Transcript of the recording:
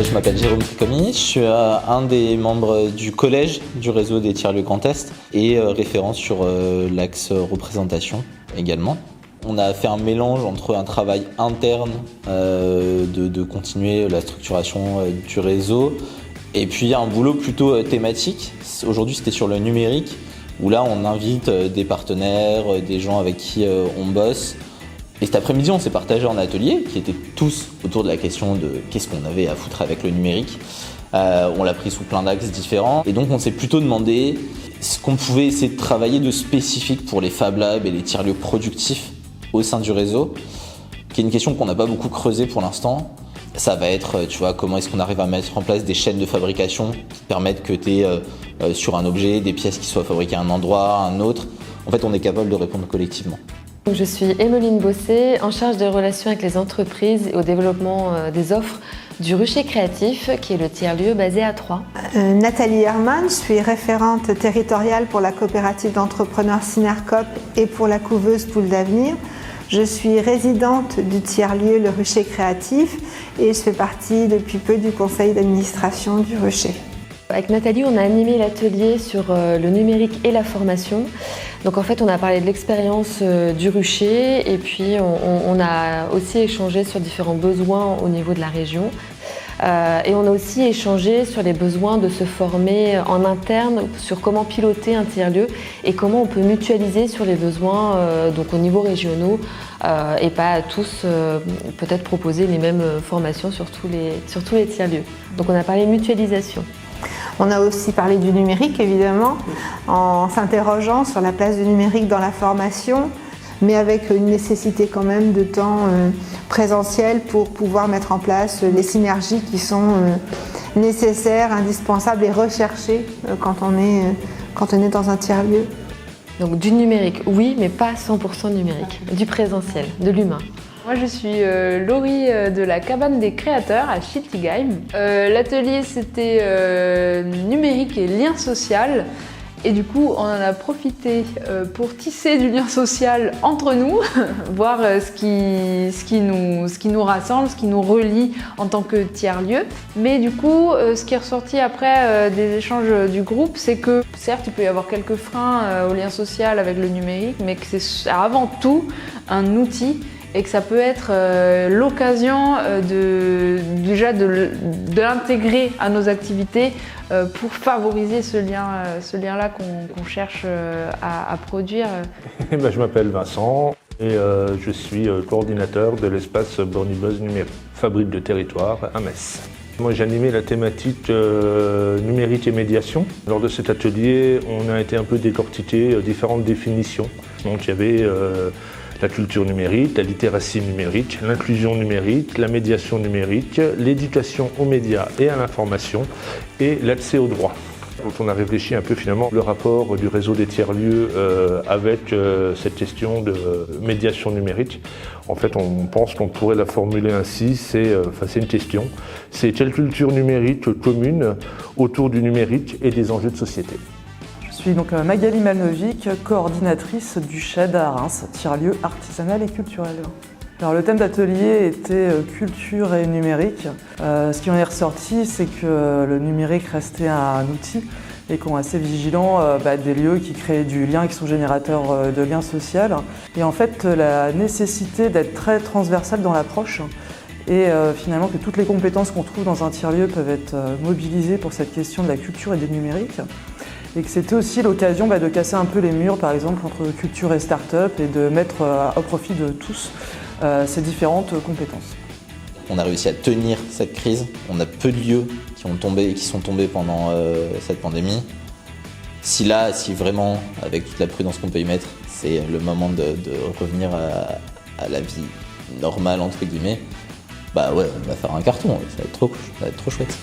Je m'appelle Jérôme Tricomi, je suis un des membres du collège du réseau des tiers-lieux Grand Est et référent sur l'axe représentation également. On a fait un mélange entre un travail interne de continuer la structuration du réseau et puis un boulot plutôt thématique. Aujourd'hui c'était sur le numérique où là on invite des partenaires, des gens avec qui on bosse. Et cet après-midi, on s'est partagé en atelier, qui étaient tous autour de la question de qu'est-ce qu'on avait à foutre avec le numérique. On l'a pris sous plein d'axes différents. Et donc, on s'est plutôt demandé ce qu'on pouvait essayer de travailler de spécifique pour les Fab Labs et les tiers-lieux productifs au sein du réseau, qui est une question qu'on n'a pas beaucoup creusée pour l'instant. Ça va être, tu vois, comment est-ce qu'on arrive à mettre en place des chaînes de fabrication qui permettent que tu aies sur un objet des pièces qui soient fabriquées à un endroit, à un autre. En fait, on est capable de répondre collectivement. Je suis Emmeline Bossé, en charge des relations avec les entreprises et au développement des offres du Rucher Créatif, qui est le tiers-lieu basé à Troyes. Nathalie Herman, je suis référente territoriale pour la coopérative d'entrepreneurs Synercoop et pour la couveuse Poule d'Avenir. Je suis résidente du tiers-lieu Le Rucher Créatif et je fais partie depuis peu du conseil d'administration du Rucher. Avec Nathalie, on a animé l'atelier sur le numérique et la formation. Donc en fait, on a parlé de l'expérience du Rucher et puis on a aussi échangé sur différents besoins au niveau de la région. Et on a aussi échangé sur les besoins de se former en interne sur comment piloter un tiers-lieu et comment on peut mutualiser sur les besoins donc au niveau régionaux et pas à tous peut-être proposer les mêmes formations sur tous les tiers-lieux. Donc on a parlé mutualisation. On a aussi parlé du numérique, évidemment, en s'interrogeant sur la place du numérique dans la formation, mais avec une nécessité quand même de temps présentiel pour pouvoir mettre en place les synergies qui sont nécessaires, indispensables et recherchées quand on est dans un tiers-lieu. Donc du numérique, oui, mais pas 100% numérique, du présentiel, de l'humain. Moi je suis Laurie de la cabane des créateurs à Schiltigheim. L'atelier c'était numérique et lien social et du coup on en a profité pour tisser du lien social entre nous, voir ce qui nous rassemble, ce qui nous relie en tant que tiers-lieu. Mais du coup ce qui est ressorti après des échanges du groupe, c'est que certes il peut y avoir quelques freins au lien social avec le numérique, mais que c'est avant tout un outil et que ça peut être l'occasion de l'intégrer à nos activités pour favoriser ce lien-là qu'on cherche à produire. Je m'appelle Vincent et je suis coordinateur de l'espace Bornibus Numérique, fabrique de territoire à Metz. Moi j'ai animé la thématique numérique et médiation. Lors de cet atelier, on a été un peu décortiquer différentes définitions. Donc il y avait la culture numérique, la littératie numérique, l'inclusion numérique, la médiation numérique, l'éducation aux médias et à l'information et l'accès aux droits. Quand on a réfléchi un peu finalement le rapport du réseau des tiers-lieux avec cette question de médiation numérique, en fait on pense qu'on pourrait la formuler ainsi, c'est une question, c'est quelle culture numérique commune autour du numérique et des enjeux de société. Je suis donc Magali Malnovic, coordinatrice du SHED à Reims, tiers-lieu artisanal et culturel. Alors, le thème d'atelier était culture et numérique. Ce qui en est ressorti, c'est que le numérique restait un outil et qu'on est assez vigilant des lieux qui créent du lien, qui sont générateurs de liens sociaux. Et en fait, la nécessité d'être très transversal dans l'approche et finalement que toutes les compétences qu'on trouve dans un tiers-lieu peuvent être mobilisées pour cette question de la culture et du numérique. Et que c'était aussi l'occasion de casser un peu les murs, par exemple, entre culture et start-up et de mettre au profit de tous ces différentes compétences. On a réussi à tenir cette crise. On a peu de lieux qui sont tombés pendant cette pandémie. Si vraiment, avec toute la prudence qu'on peut y mettre, c'est le moment de revenir à la vie normale, entre guillemets, on va faire un carton, ça va être trop chouette.